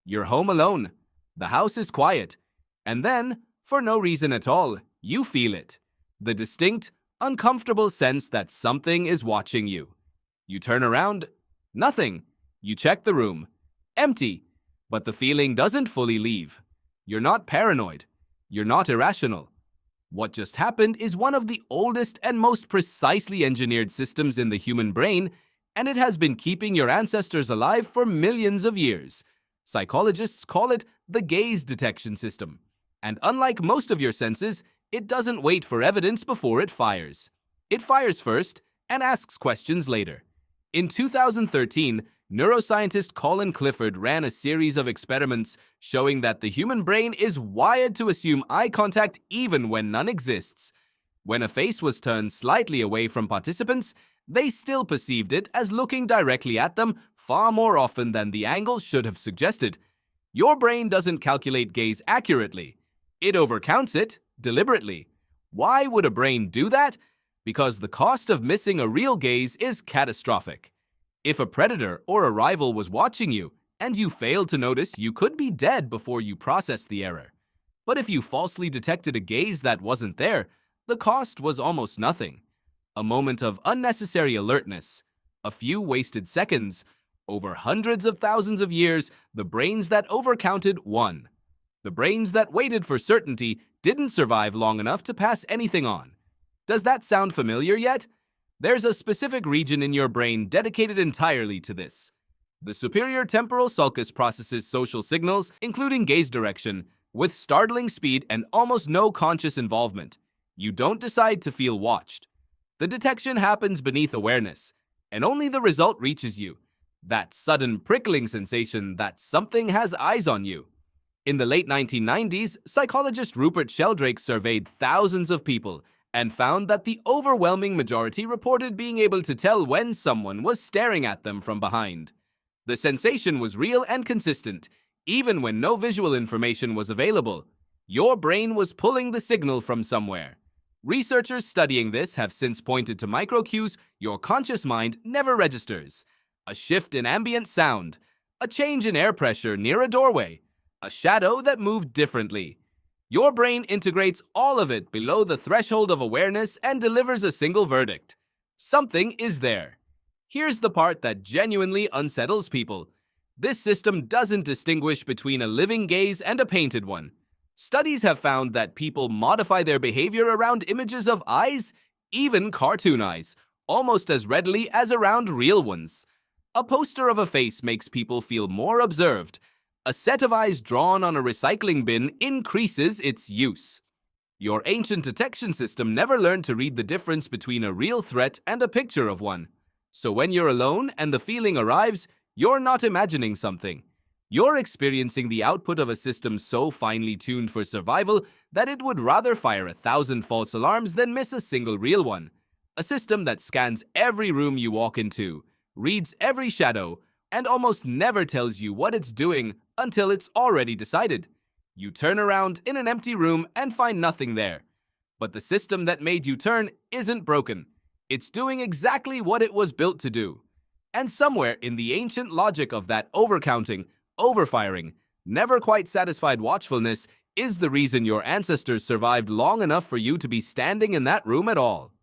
You're home alone. The house is quiet. And then, for no reason at all, you feel it. The distinct, uncomfortable sense that something is watching you. You turn around. Nothing. You check the room. Empty. But the feeling doesn't fully leave. You're not paranoid. You're not irrational. What just happened is one of the oldest and most precisely engineered systems in the human brain, and it has been keeping your ancestors alive for millions of years. Psychologists call it the gaze detection system. And unlike most of your senses, it doesn't wait for evidence before it fires. It fires first and asks questions later. In 2013, neuroscientist Colin Clifford ran a series of experiments showing that the human brain is wired to assume eye contact even when none exists. When a face was turned slightly away from participants, they still perceived it as looking directly at them far more often than the angle should have suggested. Your brain doesn't calculate gaze accurately. It overcounts it deliberately. Why would a brain do that? Because the cost of missing a real gaze is catastrophic. If a predator or a rival was watching you and you failed to notice, you could be dead before you processed the error. But if you falsely detected a gaze that wasn't there, the cost was almost nothing. A moment of unnecessary alertness, a few wasted seconds. Over hundreds of thousands of years, the brains that overcounted won. The brains that waited for certainty didn't survive long enough to pass anything on. Does that sound familiar yet? There's a specific region in your brain dedicated entirely to this. The superior temporal sulcus processes social signals, including gaze direction, with startling speed and almost no conscious involvement. You don't decide to feel watched. The detection happens beneath awareness, and only the result reaches you. That sudden prickling sensation that something has eyes on you. In the late 1990s, psychologist Rupert Sheldrake surveyed thousands of people and found that the overwhelming majority reported being able to tell when someone was staring at them from behind. The sensation was real and consistent, even when no visual information was available. Your brain was pulling the signal from somewhere. Researchers studying this have since pointed to microcues your conscious mind never registers. A shift in ambient sound, a change in air pressure near a doorway, a shadow that moved differently. Your brain integrates all of it below the threshold of awareness and delivers a single verdict. Something is there. Here's the part that genuinely unsettles people. This system doesn't distinguish between a living gaze and a painted one. Studies have found that people modify their behavior around images of eyes, even cartoon eyes, almost as readily as around real ones. A poster of a face makes people feel more observed. A set of eyes drawn on a recycling bin increases its use. Your ancient detection system never learned to read the difference between a real threat and a picture of one. So when you're alone and the feeling arrives, you're not imagining something. You're experiencing the output of a system so finely tuned for survival that it would rather fire 1,000 false alarms than miss a single real one. A system that scans every room you walk into, reads every shadow, and almost never tells you what it's doing until it's already decided. You turn around in an empty room and find nothing there. But the system that made you turn isn't broken. It's doing exactly what it was built to do. And somewhere in the ancient logic of that overcounting, overfiring, never quite satisfied watchfulness is the reason your ancestors survived long enough for you to be standing in that room at all.